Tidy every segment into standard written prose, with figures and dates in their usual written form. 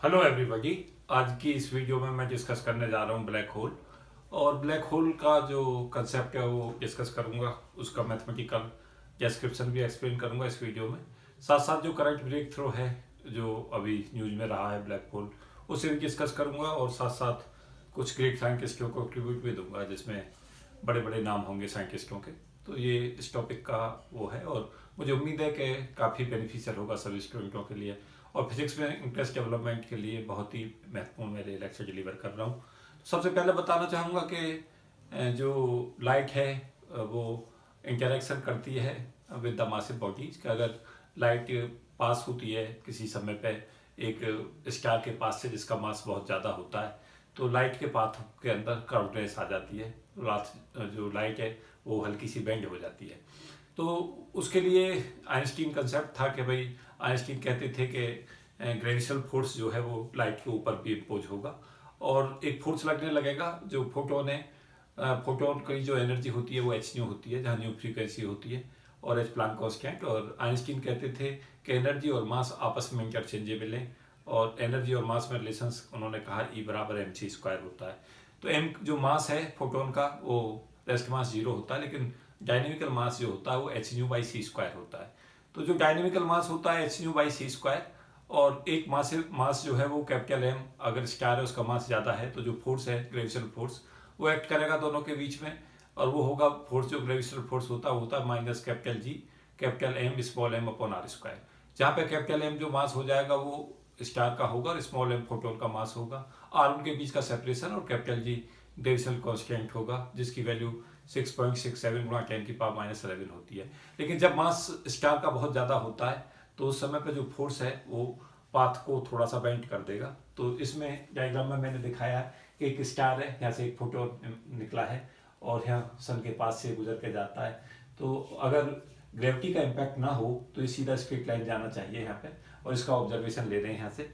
Hello everybody. आज की इस वीडियो में मैं डिस्कस करने जा रहा हूँ ब्लैक होल। और ब्लैक होल का जो कंसेप्ट है वो डिस्कस करूँगा, उसका मैथमेटिकल डिस्क्रिप्शन भी एक्सप्लेन करूँगा इस वीडियो में। साथ साथ जो करंट ब्रेक थ्रू है जो अभी न्यूज़ में रहा है ब्लैक होल, उसे भी डिस्कस करूँगा। और साथ साथ कुछ ग्रेट साइंटिस्टों को ट्रिब्यूट भी दूंगा जिसमें बड़े बड़े नाम होंगे साइंटिस्टों के। तो ये इस टॉपिक का वो है और मुझे उम्मीद है कि काफ़ी बेनिफिशियल होगा सभी स्टूडेंटों के लिए। और फिजिक्स में इंटरेस्ट डेवलपमेंट के लिए बहुत ही महत्वपूर्ण मेरे लेक्चर डिलीवर कर रहा हूँ। सबसे पहले बताना चाहूँगा कि जो लाइट है वो इंटरेक्शन करती है विद द मासिव बॉडीज। कि अगर लाइट पास होती है किसी समय पे एक स्टार के पास से जिसका मास बहुत ज़्यादा होता है, तो लाइट के पाथ के अंदर कर्वनेस आ जाती है। जो लाइट है वो हल्की सी बेंड हो जाती है। तो उसके लिए आइंस्टीन कंसेप्ट था कि भाई, आइंस्टीन कहते थे कि ग्रेविटेशनल फोर्स जो है वो लाइट के ऊपर भी इम्पोज होगा और एक फोर्स लगने लगेगा जो फोटोन है। फोटोन की जो एनर्जी होती है वो एच न्यू होती है, जहाँ न्यू फ्रीक्वेंसी होती है और एच प्लांक कांस्टेंट। और आइंस्टीन कहते थे कि एनर्जी और मास आपस में इंटरचेंजेबल है और एनर्जी और मास में रिलेशंस उन्होंने कहा ई बराबर एम सी स्क्वायर होता है। तो एम जो मास है फोटोन का वो रेस्ट मास जीरो होता है, लेकिन डायनेमिकल मास जो होता है वो h nu by c square होता है। तो जो डायनेमिकल मास होता है h nu by c square, और एक मास जो है वो कैपिटल एम, अगर स्टार है उसका मास ज़्यादा है तो जो फोर्स है ग्रेविटेशनल फोर्स वो एक्ट करेगा दोनों के बीच में। और वो होगा फोर्स, जो ग्रेविटेशनल फोर्स होता है वो होता है minus capital G capital M small m upon are square. जहाँ पे कैपिटल एम जो मास हो जाएगा वो स्टार का होगा और स्मॉल एम फोटोन का मास होगा। आर उनके बीच का सेपरेशन और कैपिटल जी ग्रेविटेशनल कांस्टेंट होगा जिसकी वैल्यू 6.67 गुणा 10⁻11 होती है। लेकिन जब मास स्टार का बहुत ज़्यादा होता है तो उस समय पे जो फोर्स है वो पाथ को थोड़ा सा बेंड कर देगा। तो इसमें डायग्राम में मैंने दिखाया कि एक स्टार है, यहाँ से एक फोटोन निकला है और यहाँ सन के पास से गुजर के जाता है। तो अगर ग्रेविटी का इम्पैक्ट ना हो तो ये सीधा स्ट्रेट लाइन जाना चाहिए यहाँ पे, और इसका ऑब्जर्वेशन ले रहे हैं यहाँ से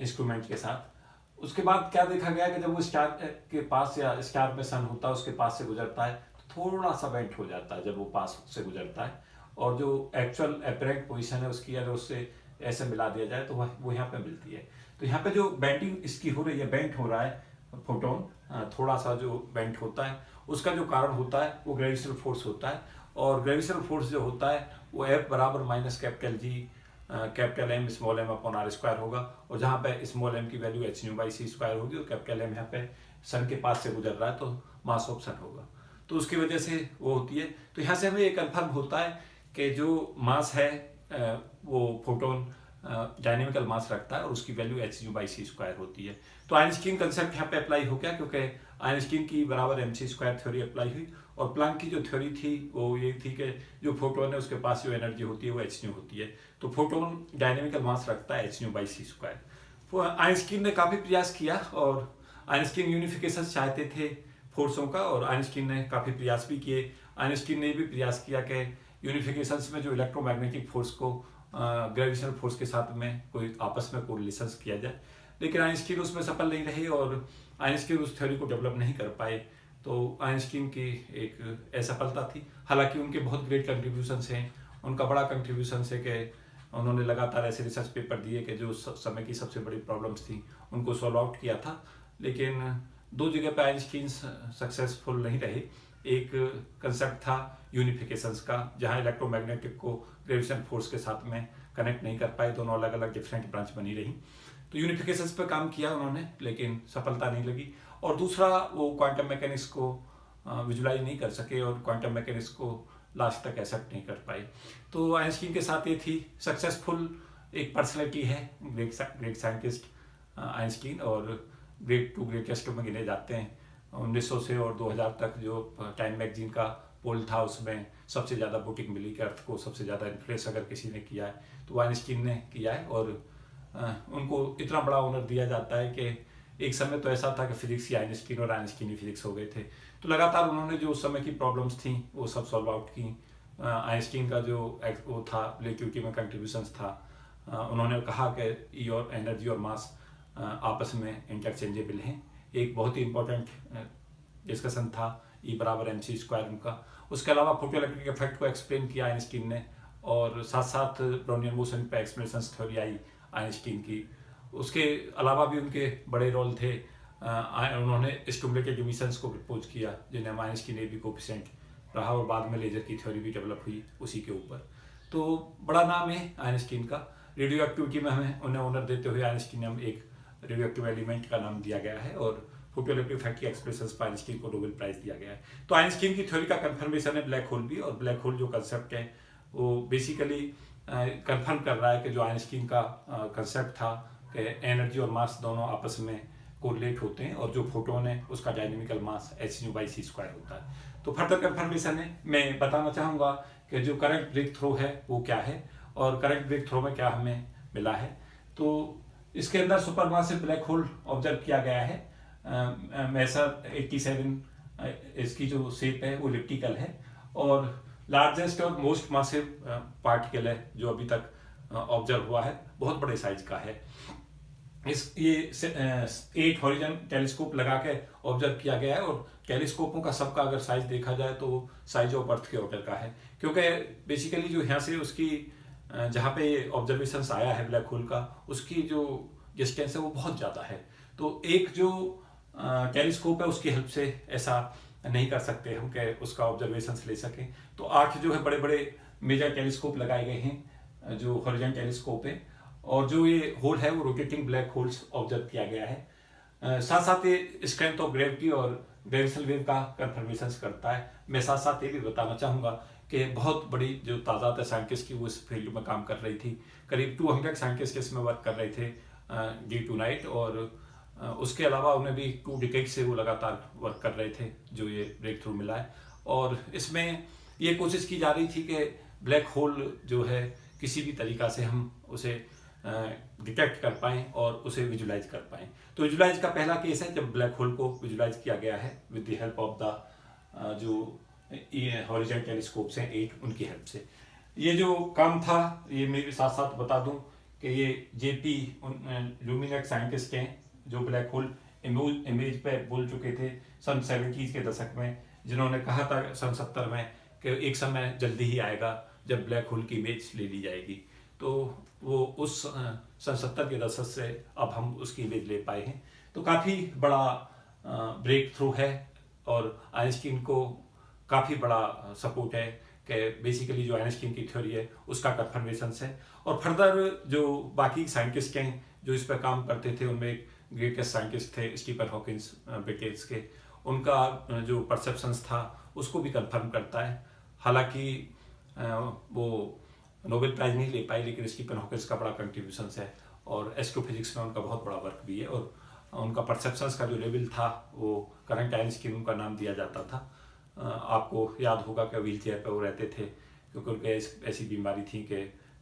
इंस्ट्रूमेंट के साथ। उसके बाद क्या देखा गया कि जब वो स्टार के पास या स्टार में सन होता है उसके पास से गुजरता है तो थोड़ा सा बेंट हो जाता है जब वो पास से गुजरता है। और जो एक्चुअल अपरेंट पोजीशन है उसकी अगर उससे ऐसे मिला दिया जाए तो वो यहाँ पे मिलती है। तो यहाँ पे जो बेंटिंग इसकी हो रही है, बेंट हो रहा है फोटोन, थोड़ा सा जो बेंट होता है उसका जो कारण होता है वो ग्रेविटेशनल फोर्स होता है। और ग्रेविटेशनल फोर्स जो होता है वो एफ बराबर minus capital G capital M small m upon are square होगा। और जहाँ पे स्मॉल एम की value h nu by c square होगी और कैपिटल एम यहाँ पे सन के पास से गुजर रहा है तो मास ऑफ सन होगा, तो उसकी वजह से वो होती है। तो यहाँ से हमें ये कन्फर्म होता है कि जो मास है वो फोटोन डायनेमिकल मास रखता है और उसकी value h nu by c square होती है। तो आइंस्टीन कंसेप्ट यहाँ पे अप्लाई हो गया क्योंकि आइंस्टीन की बराबर m c square theory apply हुई। और प्लांक की जो थ्योरी थी वो ये थी कि जो फोटोन है उसके पास जो एनर्जी होती है वो एच न्यू होती है। तो फोटोन डायनेमिकल मास रखता है h nu by c square. Einstein ने काफ़ी प्रयास किया और आइंस्टीन यूनिफिकेशन चाहते थे फोर्सों का, और आइंस्टीन ने काफ़ी प्रयास भी किए। आइंस्टीन ने भी प्रयास किया कि यूनिफिकेशंस में जो इलेक्ट्रोमैग्नेटिक फोर्स को ग्रेविटेशनल फोर्स के साथ में कोई आपस में कोरिलेशंस किया जाए, लेकिन आइंस्टीन उसमें सफल नहीं रहे और आइंस्टीन उस थ्योरी को डेवलप नहीं कर पाए। तो आइंस्टीन की एक असफलता थी। हालांकि उनके बहुत ग्रेट कंट्रीब्यूशंस हैं। उनका बड़ा कंट्रीब्यूशन है कि उन्होंने लगातार ऐसे रिसर्च पेपर दिए कि जो समय की सबसे बड़ी प्रॉब्लम्स थी उनको सॉल्व आउट किया था। लेकिन दो जगह पे आइंस्टीन सक्सेसफुल नहीं रहे। एक कंसेप्ट था यूनिफिकेशंस का, जहां इलेक्ट्रोमैग्नेटिक को ग्रेविटेशन फोर्स के साथ में कनेक्ट नहीं कर पाए, दोनों अलग अलग डिफरेंट ब्रांच बनी रही। तो यूनिफिकेशंस पे काम किया उन्होंने लेकिन सफलता नहीं लगी। और दूसरा, वो क्वांटम मैकेनिक्स को विजुलाइज नहीं कर सके और क्वांटम मैकेनिक्स को लास्ट तक एक्सेप्ट नहीं कर पाए। तो आइंस्टीन के साथ ये थी सक्सेसफुल एक पर्सनैलिटी है, ग्रेट साइंटिस्ट आइंस्टीन, और ग्रेट टू ग्रेटेस्ट में गिने जाते हैं। 1900 से और 2000 तक जो टाइम मैगजीन का पोल था उसमें सबसे ज़्यादा वोटिंग मिली कि अर्थ को सबसे ज़्यादा इन्फ्लुएंस अगर किसी ने किया है तो आइंस्टीन ने किया है। और उनको इतना बड़ा ऑनर दिया जाता है कि एक समय तो ऐसा था कि फिजिक्स ही आइंस्टीन और आइंस्टीन ही फिजिक्स हो गए थे। तो लगातार उन्होंने जो उस समय की प्रॉब्लम्स थी वो सब सॉल्व आउट की। आइंस्टीन का जो वो था रिलेटिविटी में कंट्रीब्यूशंस था, उन्होंने कहा कि ई और एनर्जी और मास आपस में इंटरचेंजेबल हैं। एक बहुत ही इंपॉर्टेंट डिस्कशन था ई बराबर एम सी स्क्वायर उनका। उसके अलावा फोटोइलेक्ट्रिक इफेक्ट को एक्सप्लेन किया आइंस्टीन ने, और साथ साथ ब्राउनियन मोशन पे एक्सप्लेनेशन थ्योरी आई आइंस्टीन की। उसके अलावा भी उनके बड़े रोल थे। उन्होंने स्टिमुलेटेड इमिशंस को प्रपोज किया, जिन्हें आइंस्टीन ने भी कोफिशिएंट रहा, और बाद में लेजर की थ्योरी भी डेवलप हुई उसी के ऊपर। तो बड़ा नाम है आइंस्टीन का। रेडियो एक्टिविटी में हमें उन्हें ऑनर देते हुए आइंस्टीनियम एक रेडियो एक्टिव एलिमेंट का नाम दिया गया है, और फोटोइलेक्ट्रिक इफेक्ट की एक्सप्रेशंस पर आइंस्टीन को नोबेल प्राइज दिया गया है। तो आइंस्टीन की थ्योरी का कंफर्मेशन है ब्लैक होल भी, और ब्लैक होल जो कंसेप्ट है वो बेसिकली कंफर्म कर रहा है कि जो आइंस्टीन का कंसेप्ट था कि एनर्जी और मास दोनों आपस में कोरिलेट होते हैं, और जो फोटोन है उसका डायनेमिकल मास hν/c² होता है। तो फर्दर कंफर्मेशन है। मैं बताना चाहूँगा कि जो करंट ब्रेक थ्रो है वो क्या है, और करंट ब्रेक थ्रो में क्या हमें मिला है। तो इसके अंदर सुपरमासिव ब्लैक होल ऑब्जर्व किया गया है। मैसर 87 इसकी जो शेप है वो इलिप्टिकल है, और लार्जेस्ट और मोस्ट मासिव पार्टिकल है जो अभी तक ऑब्जर्व हुआ है, बहुत बड़े साइज का है। ये 8 हॉरिजन टेलीस्कोप लगा के ऑब्जर्व किया गया है, और टेलीस्कोपों का सबका अगर साइज देखा जाए तो साइज ऑफ अर्थ के ऑर्डर का है, क्योंकि बेसिकली जो यहाँ से उसकी जहाँ पे ऑब्जर्वेशंस आया है ब्लैक होल का, उसकी जो डिस्टेंस है वो बहुत ज़्यादा है। तो एक जो टेलीस्कोप है उसकी हेल्प से ऐसा नहीं कर सकते हम कि उसका ऑब्जर्वेशंस ले सकें। तो 8 जो है बड़े बड़े मेजर टेलीस्कोप लगाए गए हैं जो हॉरिजॉन्टल टेलीस्कोप है, और जो ये होल है वो रोटेटिंग ब्लैक होल्स ऑब्जर्व किया गया है। साथ साथ ये स्ट्रेंथ ऑफ ग्रेविटी और ग्रेविटेशनल वेव का कंफर्मेशन करता है। मैं साथ साथ ये भी बताना चाहूँगा कि बहुत बड़ी जो तादाद है साइंटिस्ट की वो इस फील्ड में काम कर रही थी। करीब 200 साइंटिस्ट इसमें वर्क कर रहे थे डे टू नाइट, और उसके अलावा उन्हें भी 2 डिकेड से वो लगातार वर्क कर रहे थे जो ये ब्रेक थ्रू मिला है। और इसमें ये कोशिश की जा रही थी कि ब्लैक होल जो है किसी भी तरीका से हम उसे डिटेक्ट कर पाएँ और उसे विजुलाइज कर पाएँ। तो विजुलाइज का पहला केस है जब ब्लैक होल को विजुलाइज किया गया है with the help of the जो हॉरिजॉन्टल टेलीस्कोप्स हैं 8, उनकी हेल्प से। ये जो काम था ये मेरे साथ साथ बता दूं कि ये JP ल्यूमिनेट साइंटिस्ट हैं जो ब्लैक होल इमेज पे बोल चुके थे सन 70s के दशक में, जिन्होंने कहा था सन 70 में कि एक समय जल्दी ही आएगा जब ब्लैक होल की इमेज ले ली जाएगी। तो वो उस सन 70 के दशक से अब हम उसकी इमेज ले पाए हैं। तो काफ़ी बड़ा ब्रेक थ्रू है, और आइंस्टीन को काफ़ी बड़ा सपोर्ट है कि बेसिकली जो आइंस्टीन की थ्योरी है उसका कंफर्मेशन है। और फर्दर जो बाकी साइंटिस्ट हैं जो इस पर काम करते थे, उनमें एक ग्रेटेस्ट साइंटिस्ट थे स्टीफन हॉकिंस ब्रिटिश के, उनका जो परसेप्शंस था उसको भी कंफर्म करता है। हालांकि वो नोबेल प्राइज नहीं ले पाए, लेकिन स्टीफन हॉकिंस का बड़ा कंट्रीब्यूशन है, और एस्ट्रोफिजिक्स में उनका बहुत बड़ा वर्क भी है, और उनका परसेप्शंस का जो लेवल था वो करंट आइंस्टीन उनका नाम दिया जाता था। आपको याद होगा कि व्हील चेयर पर वो रहते थे, क्योंकि उनके ऐसी बीमारी थी कि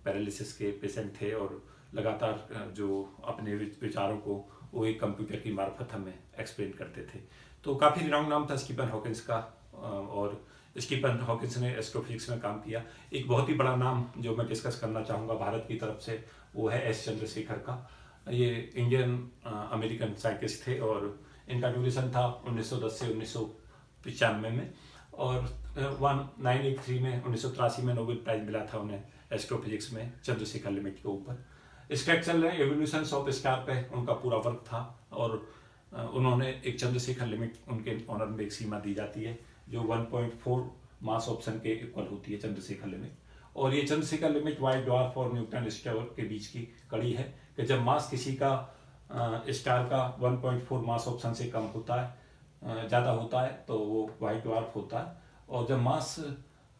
पैरालिसिस के पेशेंट थे, और लगातार जो अपने विचारों को वो एक कंप्यूटर की मार्फत हमें एक्सप्लेन करते थे। तो काफ़ी रिनाउंड नाम था स्टीफन हॉकिंस का, और स्टीफन हॉकिंस ने एस्ट्रोफिजिक्स में काम किया। एक बहुत ही बड़ा नाम जो मैं डिस्कस करना चाहूँगा भारत की तरफ से वो है S चंद्रशेखर का। ये इंडियन अमेरिकन साइंटिस्ट थे, और इनका ड्यूरेशन था 1910 से 1995 में, और 1983 में 1983 में नोबेल प्राइज मिला था उन्हें एस्ट्रोफिजिक्स में चंद्रशेखर लिमिट के ऊपर। स्ट्रक्चरल एवोल्यूशंस ऑफ स्टार पे उनका पूरा वर्क था, और उन्होंने एक चंद्रशेखर लिमिट उनके ऑनर में एक सीमा दी जाती है जो 1.4 मास ऑप्शन के इक्वल होती है चंद्रशेखर लिमिट। और ये चंद्रशेखर लिमिट वाइट ड्वार्फ और न्यूटन स्टार के बीच की कड़ी है कि जब मास किसी का स्टार का 1.4 मास ऑप्शन से कम होता है, ज़्यादा होता है, तो वो वाइट ड्वार्फ होता है। और जब मास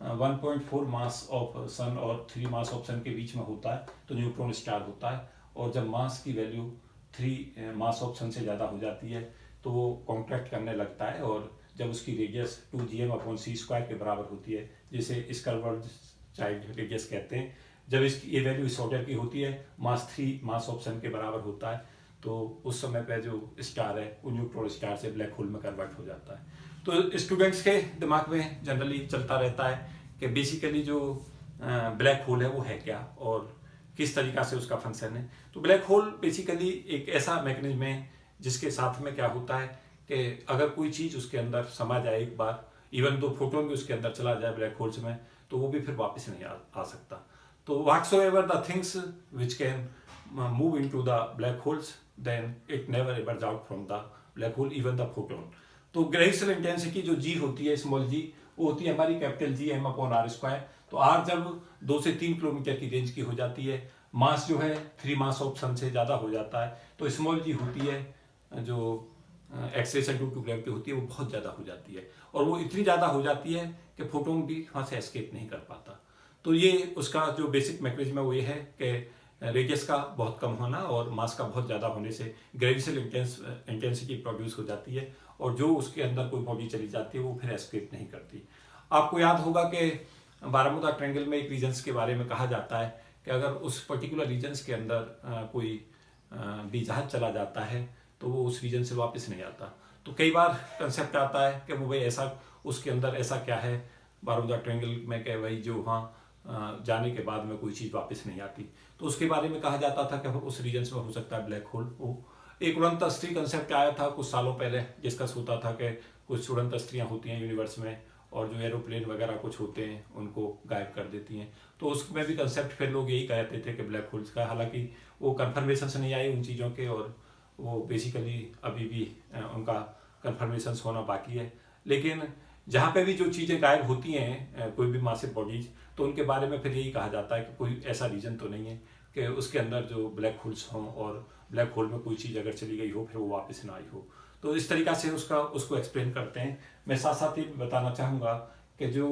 1.4 मास ऑफ सन और 3 मास ऑप्शन के बीच में होता है तो न्यूट्रॉन स्टार होता है। और जब मास की वैल्यू 3 मास ऑप्शन से ज़्यादा हो जाती है तो वो कॉन्ट्रैक्ट करने लगता है, और जब उसकी रेडियस 2gm/c² के बराबर होती है, जिसे स्कर्वर्ड चाइल्ड रेडियस कहते हैं, जब इसकी ये वैल्यू इस ऑर्डर की होती है, मास 3 मास ऑप्शन के बराबर होता है, तो उस समय पे जो स्टार है वो न्यूट्रॉन स्टार से ब्लैक होल में कन्वर्ट हो जाता है। तो स्टूडेंट्स के दिमाग में जनरली चलता रहता है कि बेसिकली जो ब्लैक होल है वो है क्या और किस तरीका से उसका फंक्शन है। तो ब्लैक होल बेसिकली एक ऐसा मैकेनिज्म है जिसके साथ में क्या होता है कि अगर कोई चीज़ उसके अंदर समा जाए एक बार, इवन दो फोटोन भी उसके अंदर चला जाए ब्लैक होल्स में, तो वो भी फिर वापस नहीं आ सकता। तो whatsoever the things which can move into the black holes, then it never emerge out from the black hole, even the photon. तो ग्रेविटेशनल इंटेंसिटी जो जी होती है, स्मॉल जी, वो होती है हमारी capital G M upon are square. तो r जब 2 से 3 किलोमीटर की रेंज की हो जाती है, मास जो है 3 मास ऑफ सन से ज़्यादा हो जाता है, तो स्मॉल जी होती है जो एक्सेलेरेशन ड्यू टू ग्रेविटी होती है, वो बहुत ज़्यादा हो जाती है, और वो इतनी ज़्यादा हो जाती है कि फोटोन भी वहाँ से एस्केप नहीं कर पाता। तो ये उसका जो बेसिक मैकेनिज्म है वो ये है कि रेडियस का बहुत कम होना और मास का बहुत ज़्यादा होने से ग्रेविटेशनल इंटेंसिटी प्रोड्यूस हो जाती है, और जो उसके अंदर कोई बॉडी चली जाती है वो फिर एस्केप नहीं करती। आपको याद होगा कि बारामुदा ट्रायंगल में एक रीजन्स के बारे में कहा जाता है कि अगर उस पर्टिकुलर रीजन्स के अंदर कोई भी जहाज चला जाता है तो वो उस रीजन से वापस नहीं आता। तो कई बार कंसेप्ट आता है कि वो भाई ऐसा उसके अंदर ऐसा क्या है बारामुदा ट्रायंगल में कि भाई जो वहाँ जाने के बाद में कोई चीज़ वापस नहीं आती। तो उसके बारे में कहा जाता था कि उस रीजन में हो सकता है ब्लैक होल हो। एक उड़ंत अस्थि कंसेप्ट आया था कुछ सालों पहले, डिस्कस होता था कि कुछ उड़ंत अस्थियाँ होती हैं यूनिवर्स में, और जो एरोप्लेन वगैरह कुछ होते हैं उनको गायब कर देती हैं। तो उसमें भी कंसेप्ट फिर लोग यही कहते थे कि ब्लैक होल्स का, हालांकि वो कन्फर्मेशन से नहीं आए उन चीज़ों के, और वो बेसिकली अभी भी उनका कन्फर्मेशन होना बाकी है। लेकिन जहाँ पे भी जो चीज़ें गायब होती हैं कोई भी मासिव बॉडीज, तो उनके बारे में फिर यही कहा जाता है कि कोई ऐसा रीजन तो नहीं है कि उसके अंदर जो ब्लैक होल्स हों, और ब्लैक होल में कोई चीज़ अगर चली गई हो फिर वो वापस ना आई हो। तो इस तरीक़ा से उसको एक्सप्लेन करते हैं। मैं साथ साथ ही बताना चाहूँगा कि जो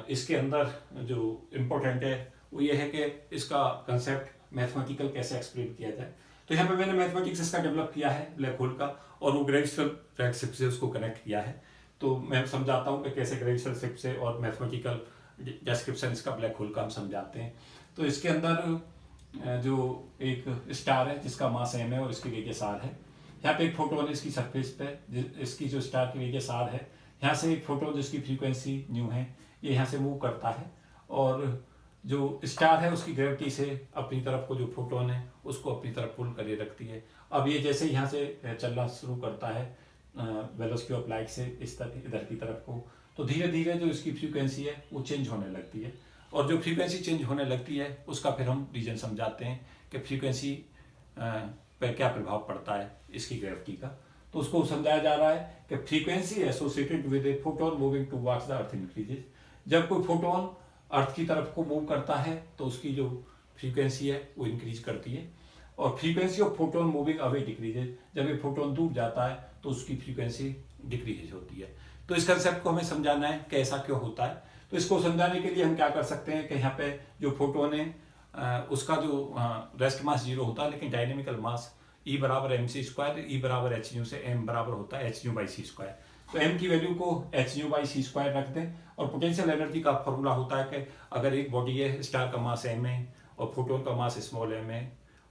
इसके अंदर जो इम्पोर्टेंट है वो ये है कि इसका कंसेप्ट मैथमेटिकल कैसे एक्सप्लेन किया जाए। तो यहाँ पे मैंने मैथमेटिक्स इसका डेवलप किया है ब्लैक होल का, और वो ग्रेविटेशनल फ्लैगशिप से उसको कनेक्ट किया है। तो मैं समझाता हूँ कि कैसे ग्रेविटेशनल शिप से और मैथमेटिकल डिस्क्रिप्शन इसका ब्लैक होल का हम समझाते हैं। तो इसके अंदर जो एक स्टार है जिसका मास m है और इसकी रेडियस r है। यहाँ पे एक फोटोन है इसकी सरफेस पे, इसकी जो स्टार की रेडियस r है, यहाँ से एक फोटोन जिसकी फ्रीक्वेंसी न्यू है ये यहाँ से मूव करता है, और जो स्टार है उसकी ग्रेविटी से अपनी तरफ को जो फोटोन है उसको अपनी तरफ पुल करे रखती है। अब ये जैसे यहाँ से चलना शुरू करता है वेलोसिटी ऑफ लाइट से इस तरह इधर की तरफ को, तो धीरे धीरे जो इसकी फ्रीक्वेंसी है वो चेंज होने लगती है, और जो फ्रीक्वेंसी चेंज होने लगती है उसका फिर हम रीजन समझाते हैं कि फ्रीक्वेंसी पर क्या प्रभाव पड़ता है इसकी ग्रेविटी का। तो उसको समझाया जा रहा है कि frequency associated with a photon moving towards the earth increases. जब कोई फोटोन अर्थ की तरफ को मूव करता है तो उसकी जो फ्रीक्वेंसी है वो इंक्रीज करती है, और frequency of photon moving away decreases. जब ये फोटोन दूर जाता है तो उसकी फ्रीक्वेंसी डिक्रीज होती है। तो इस कंसेप्ट को हमें समझाना है कि ऐसा क्यों होता है। तो इसको समझाने के लिए हम क्या कर सकते हैं कि यहाँ पे जो फोटोन है उसका जो रेस्ट मास 0 होता है, लेकिन डायनेमिकल मास E बराबर mc स्क्वायर, E बराबर एच न्यू से m बराबर होता है h nu by c square. तो m की वैल्यू को h nu by c square रख दें, और पोटेंशियल एनर्जी का फॉर्मूला होता है कि अगर एक बॉडी है, स्टार का मास m है और फोटोन का मास स्मॉल m है,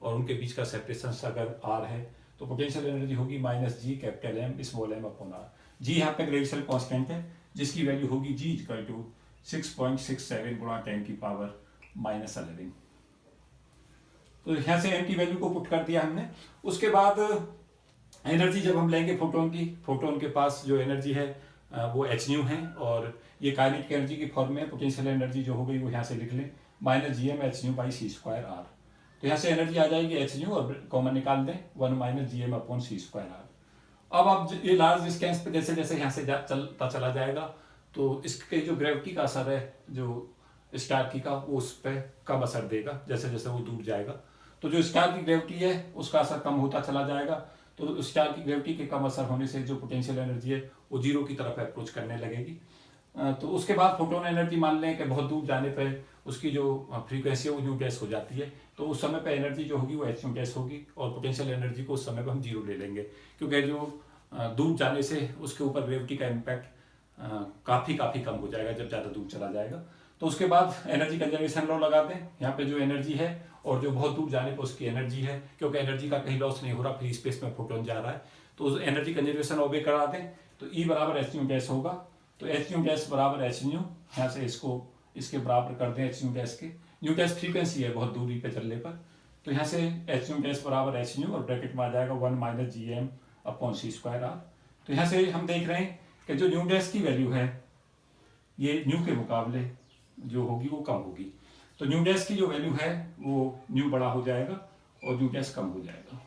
और उनके बीच का सेपरेशन अगर r है, तो पोटेंशियल एनर्जी होगी minus G capital M small m upon r। G यहाँ पे ग्रेविटेशनल कांस्टेंट है जिसकी वैल्यू होगी जी इक्वल टू 6.67 गुणा 10 की पावर -11। तो यहाँ से m की वैल्यू को पुट कर दिया हमने। उसके बाद एनर्जी जब हम लेंगे फोटोन की, फोटोन के पास जो एनर्जी है वो एच न्यू है, और ये काइनेटिक एनर्जी की फॉर्म में पोटेंशियल एनर्जी जो हो गई वो यहाँ से लिख लें minus G M h nu by c square are. तो यहाँ से एनर्जी आ जाएगी एच न्यू और कॉमन निकाल दें 1 माइनस जी एम अपॉन सी स्क्वायर आर। अब आप ये लार्ज डिस्टेंस पे जैसे जैसे यहाँ से चलता चला जाएगा तो इसके जो ग्रेविटी का असर है जो स्टार की का, वो उस पर कम असर देगा जैसे जैसे वो दूर जाएगा। तो जो स्टार की ग्रेविटी है उसका असर कम होता चला जाएगा। तो स्टार की ग्रेविटी के कम असर होने से जो पोटेंशियल एनर्जी है वो 0 की तरफ अप्रोच करने लगेगी। तो उसके बाद फोटोन एनर्जी मान लें कि बहुत दूर जाने पर उसकी जो फ्रीक्वेंसी है वो न्यू डैश हो जाती है, तो उस समय पर एनर्जी जो होगी वो एच न्यू डैश होगी, और पोटेंशियल एनर्जी को उस समय पर हम 0 ले लेंगे, क्योंकि जो दूर जाने से उसके ऊपर ग्रेविटी का इम्पैक्ट काफ़ी कम हो जाएगा जब ज़्यादा दूर चला जाएगा। तो उसके बाद एनर्जी कंजर्वेशन लॉ लगा दें। यहाँ पे जो एनर्जी है और जो बहुत दूर जाने पर उसकी एनर्जी है, क्योंकि एनर्जी का कहीं लॉस नहीं हो रहा, फ्री स्पेस में फोटोन जा रहा है, तो एनर्जी कंजर्वेशन ओबे करा दें। तो ई बराबर एच न्यू डैश होगा, तो एच न्यू डैश बराबर एच न्यू, यहाँ से इसको इसके बराबर कर दें एच न्यू डैश के। न्यू डैश फ्रीक्वेंसी है बहुत दूरी पे चलने पर, तो यहाँ से एच न्यू डैश बराबर एच न्यू और ब्रैकेट में आ जाएगा 1 minus G M upon C square are. तो यहाँ से हम देख रहे हैं कि जो न्यू डैश की वैल्यू है ये न्यू के मुकाबले जो होगी वो कम होगी। तो न्यू डैश की जो वैल्यू है वो न्यू बड़ा हो जाएगा और न्यू डैश कम हो जाएगा।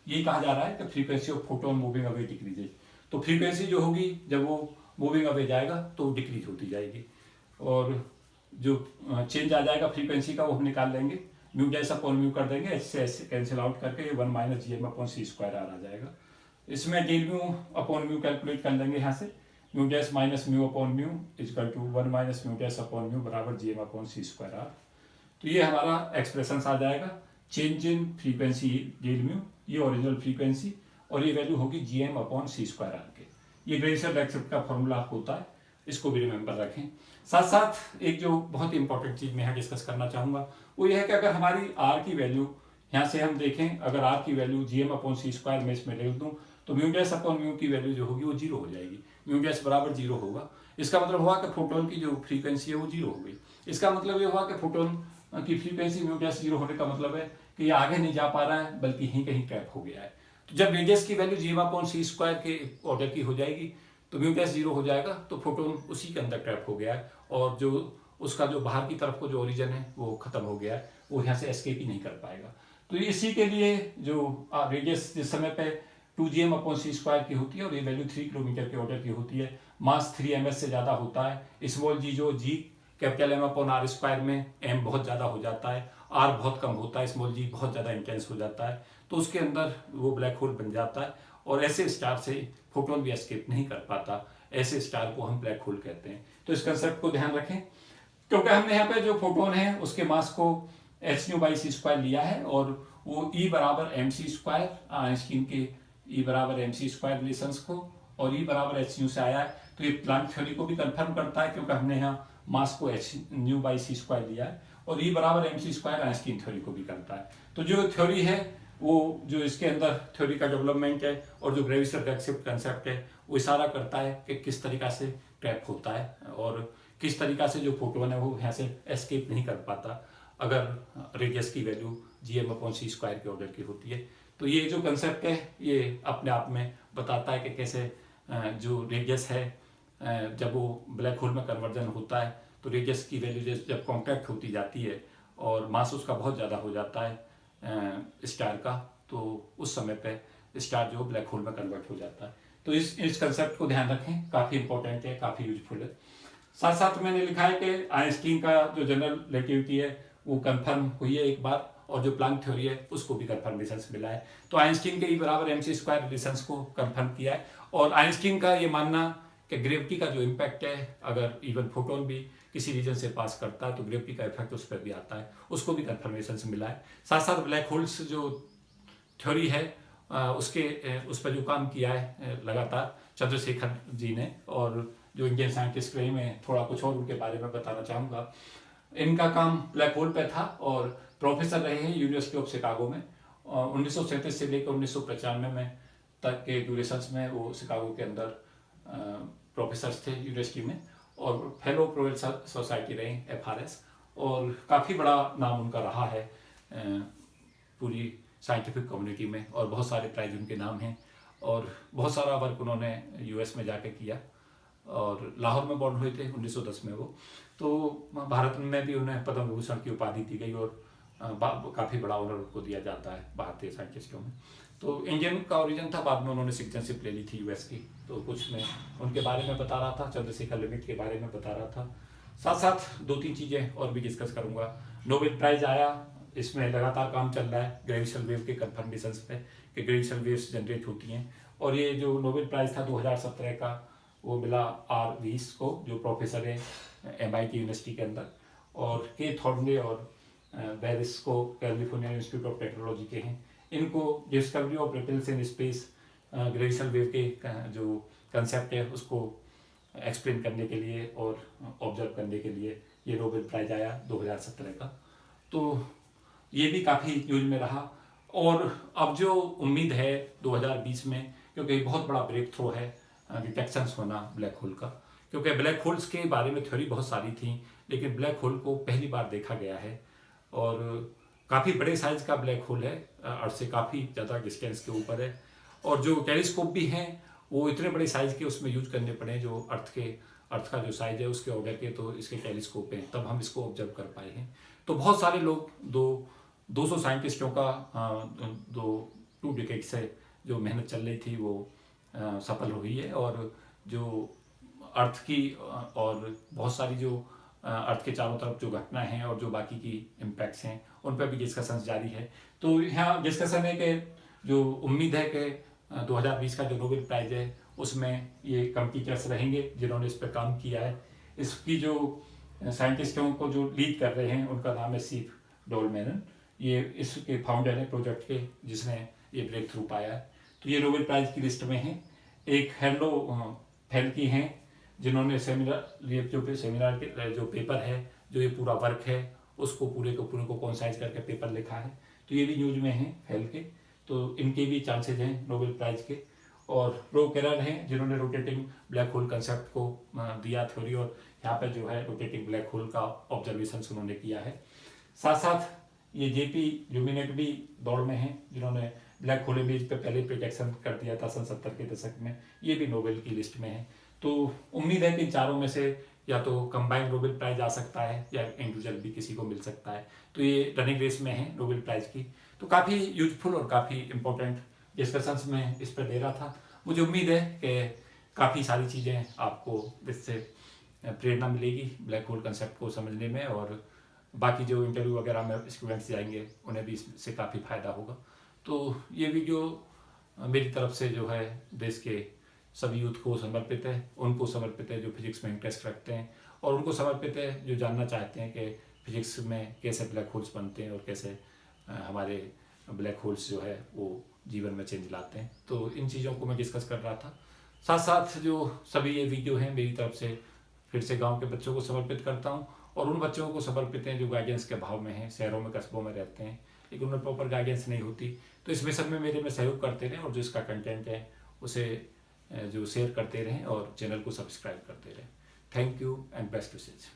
ये कहा जा रहा है कि frequency of photon moving away decreases. तो फ्रीक्वेंसी जो होगी जब वो मूविंग अवे जाएगा तो डिक्रीज होती जाएगी, और जो चेंज आ जाएगा फ्रीक्वेंसी का वो हम निकाल लेंगे, म्यू डैश अपॉन म्यू कर देंगे, एच से एच कैंसिल आउट करके ये 1 माइनस जी एम अपॉन सी स्क्वायर आर आ जाएगा। इसमें del mu upon mu calculate कर लेंगे यहाँ से, mu dash minus mu upon mu is equal to 1 minus mu dash upon mu बराबर G M upon C square are. तो ये हमारा एक्सप्रेशन आ जाएगा, change in frequency del mu, ये ओरिजिनल फ्रीक्वेंसी, और ये वैल्यू होगी जी एम अपॉन सी स्क्वायर आर के। ये ग्रेविएशन एक्सेप्ट का फॉर्मूला होता है, इसको भी रिमेंबर रखें। साथ साथ एक जो बहुत इंपॉर्टेंट चीज मैं यहाँ डिस्कस करना चाहूँगा वो ये है कि अगर हमारी आर की वैल्यू यहाँ से हम देखें, अगर आर की वैल्यू जी एम अपॉन सी स्क्वायर में इसमें लिख दूँ तो म्यू डैश अपॉन म्यू की वैल्यू जो होगी वो जीरो हो जाएगी, म्यू डैश बराबर जीरो होगा। इसका मतलब हुआ कि फोटोन की जो फ्रीक्वेंसी है वो जीरो हो गई। इसका मतलब ये हुआ कि फोटोन की फ्रीक्वेंसी म्यू डैश जीरो होने का मतलब है कि ये आगे नहीं जा पा रहा है बल्कि यहीं कहीं ट्रैप हो गया है। तो जब रेडियस की वैल्यू जी एम अपॉन सी स्क्वायर के ऑर्डर की हो जाएगी तो म्यू डैश जीरो हो जाएगा, तो फोटोन उसी के अंदर ट्रैप हो गया है और जो उसका जो बाहर की तरफ को जो ओरिजिन है वो खत्म हो गया है, वो यहाँ से एस्केप ही नहीं कर पाएगा। तो इसी के लिए जो रेडियस जिस समय पे 2gm अपॉन सी स्क्वायर की होती है और ये वैल्यू 3 किलोमीटर के ऑर्डर की होती है, मास 3 ms से ज़्यादा होता है, स्मॉल जी जो G capital M upon are square में एम बहुत ज़्यादा हो जाता है, आर बहुत कम होता है, स्मॉल जी बहुत ज़्यादा इंटेंस हो जाता है, तो उसके अंदर वो ब्लैक होल बन जाता है और ऐसे स्टार से फोटोन भी एस्केप नहीं कर पाता, ऐसे स्टार को हम ब्लैक होल कहते हैं। तो इस कंसेप्ट को ध्यान रखें, क्योंकि हमने यहाँ पे जो फोटोन है उसके मास को h nu by c square लिया है और वो ई बराबर एम सी स्क्वायर, आइंस्टीन के ई बराबर एम सी स्क्वायर रिलेशंस को, और ई बराबर एच न्यू से आया है। तो ये प्लांक थ्योरी को भी कंफर्म करता है क्योंकि हमने यहाँ मास को h nu by c square लिया है, और ई बराबर m c square Einstein theory को भी करता है। तो जो थ्योरी है वो जो इसके अंदर थ्योरी का डेवलपमेंट है और जो ग्रेविटेशन रेडशिफ्ट कंसेप्ट है वो इशारा करता है कि किस तरीका से ट्रैप होता है और किस तरीका से जो फोटोन है वो यहाँ से एस्केप नहीं कर पाता अगर रेडियस की वैल्यू जी एम अपॉन सी स्क्वायर के ऑर्डर की होती है। तो ये जो कंसेप्ट है ये अपने आप में बताता है कि कैसे जो रेडियस है जब वो ब्लैक होल में कन्वर्जन होता है तो रेडियस की वैल्यू जब कॉन्टैक्ट होती जाती है और मास उसका बहुत ज़्यादा हो जाता है स्टार का, तो उस समय पे स्टार जो ब्लैक होल में कन्वर्ट हो जाता है। तो इस कंसेप्ट को ध्यान रखें, काफ़ी इंपॉर्टेंट है, काफ़ी यूजफुल है। साथ साथ मैंने लिखा है कि आइंस्टीन का जो जनरल रिलेटिविटी है वो कंफर्म हुई है एक बार, और जो प्लांक थ्योरी है उसको भी कंफर्मेशन मिला है। तो आइंस्टीन के ई बराबर एम सी स्क्वायर रिलेशंस को कंफर्म किया है, और आइंस्टीन का ये मानना कि ग्रेविटी का जो इम्पैक्ट है अगर इवन फोटोन भी किसी रीजन से पास करता है तो ग्रेविटी का इफेक्ट उस पर भी आता है, उसको भी कंफर्मेशन से मिला है। साथ साथ ब्लैक होल्स जो थ्योरी है उस पर जो काम किया है लगातार चंद्रशेखर जी ने, और जो इंडियन साइंटिस्ट रहे मैं थोड़ा कुछ और उनके बारे में बताना चाहूँगा। इनका काम ब्लैक होल पे था और प्रोफेसर रहे हैं यूनिवर्सिटी ऑफ शिकागो में, 1937 से लेकर 1995 में तक के ड्यूरेशंस में वो शिकागो के अंदर प्रोफेसर्स थे यूनिवर्सिटी में, और फेलो रॉयल सोसाइटी रहे FRS, और काफ़ी बड़ा नाम उनका रहा है पूरी साइंटिफिक कम्युनिटी में, और बहुत सारे प्राइज उनके नाम हैं, और बहुत सारा वर्क उन्होंने US में जाके किया, और लाहौर में बॉर्न हुए थे 1910 में वो। तो भारत में भी उन्हें पद्म विभूषण की उपाधि दी गई और काफ़ी बड़ा ऑनर उनको दिया जाता है भारतीय साइंटिस्टों में। तो इंडियन का ओरिजिन था, बाद में उन्होंने सिटीजनशिप ले ली थी US की। तो कुछ मैं उनके बारे में बता रहा था, चंद्रशेखर लिमिट के बारे में बता रहा था। साथ साथ 2-3 चीज़ें और भी डिस्कस करूँगा। नोबेल प्राइज़ आया, इसमें लगातार काम चल रहा है ग्रेविटेशनल वेव के कन्फर्मेशन पे कि ग्रेविटेशनल वेव्स जनरेट होती हैं, और ये जो नोबेल प्राइज़ था 2017 का वो मिला R20 को, जो प्रोफेसर है MIT यूनिवर्सिटी के अंदर, और के थॉर्नले और बैरिस को कैलिफोर्निया इंस्टीट्यूट ऑफ टेक्नोलॉजी के हैं। इनको discovery of ripples in space gravitational wave के जो कंसेप्ट है उसको एक्सप्लेन करने के लिए और ऑब्जर्व करने के लिए ये नोबेल प्राइज आया 2017 का। तो ये भी काफ़ी न्यूज में रहा, और अब जो उम्मीद है 2020 में, क्योंकि बहुत बड़ा ब्रेक थ्रू है डिटेक्शंस होना ब्लैक होल का, क्योंकि ब्लैक होल्स के बारे में थ्योरी बहुत सारी थी लेकिन ब्लैक होल को पहली बार देखा गया है, और काफ़ी बड़े साइज का ब्लैक होल है, अर्थ से काफ़ी ज़्यादा डिस्टेंस के ऊपर है, और जो टेलीस्कोप भी हैं वो इतने बड़े साइज के उसमें यूज करने पड़े जो अर्थ के अर्थ का जो साइज है उसके ऑर्डर के तो इसके टेलीस्कोप हैं, तब हम इसको ऑब्जर्व कर पाए हैं। तो बहुत सारे लोग 200 साइंटिस्टों का 2 डिकेड से जो मेहनत चल रही थी वो सफल हुई है, और जो अर्थ की और बहुत सारी जो अर्थ के चारों तरफ जो घटनाएं हैं और जो बाकी की इम्पैक्ट्स हैं उन पर भी डिस्कशन जारी है। तो यहाँ डिस्कशन है कि जो उम्मीद है कि 2020 का जो नोबेल प्राइज है उसमें ये कम्पिटिटर्स रहेंगे जिन्होंने इस पर काम किया है। इसकी जो साइंटिस्टों को जो लीड कर रहे हैं उनका नाम है सीफ डोलमेनन, ये इसके फाउंडर है प्रोजेक्ट के जिसने ये ब्रेक थ्रू पाया है। तो ये नोबेल प्राइज की लिस्ट में है। एक हेलो फेल्की हैं जिन्होंने सेमिनार के जो पेपर है, जो ये पूरा वर्क है उसको पूरे को कॉन्साइज करके पेपर लिखा है, तो ये भी न्यूज में है फेल्के। तो इनके भी चांसेज हैं नोबेल प्राइज के। और रो केरल हैं जिन्होंने रोटेटिंग ब्लैक होल कंसेप्ट को दिया थ्योरी, और यहाँ पे जो है रोटेटिंग ब्लैक होल का ऑब्जर्वेशन उन्होंने किया है। साथ साथ ये जेपी ल्यूमिनेट भी दौड़ में हैं जिन्होंने ब्लैक होल इमेज पे पहले प्रोजेक्शन कर दिया था सन 70 के दशक में, ये भी नोबेल की लिस्ट में है। तो उम्मीद है कि इन चारों में से या तो कंबाइंड नोबेल प्राइज आ सकता है या इंडिविजुअल भी किसी को मिल सकता है। तो ये रनिंग रेस में है नोबेल प्राइज की। तो काफ़ी यूजफुल और काफ़ी इंपॉर्टेंट डिस्कशंस में इस पर दे रहा था। मुझे उम्मीद है कि काफ़ी सारी चीज़ें आपको इससे प्रेरणा मिलेगी ब्लैक होल कंसेप्ट को समझने में, और बाकी जो इंटरव्यू वगैरह में स्टूडेंट्स जाएंगे उन्हें भी इससे काफ़ी फ़ायदा होगा। तो ये वीडियो मेरी तरफ से जो है देश के सभी यूथ को समर्पित है, उनको समर्पित है जो फिजिक्स में इंटरेस्ट रखते हैं, और उनको समर्पित है जो जानना चाहते हैं कि फिजिक्स में कैसे ब्लैक होल्स बनते हैं और कैसे हमारे ब्लैक होल्स जो है वो जीवन में चेंज लाते हैं। तो इन चीज़ों को मैं डिस्कस कर रहा था। साथ साथ जो सभी ये वीडियो हैं मेरी तरफ से फिर से गांव के बच्चों को समर्पित करता हूं, और उन बच्चों को समर्पित हैं जो गाइडेंस के अभाव में हैं, शहरों में कस्बों में रहते हैं, लेकिन उन्हें प्रॉपर गाइडेंस नहीं होती। तो इस मिशन में मेरे में सहयोग करते रहें, और जो इसका कंटेंट है उसे जो शेयर करते रहें और चैनल को सब्सक्राइब करते रहें। Thank you and best wishes.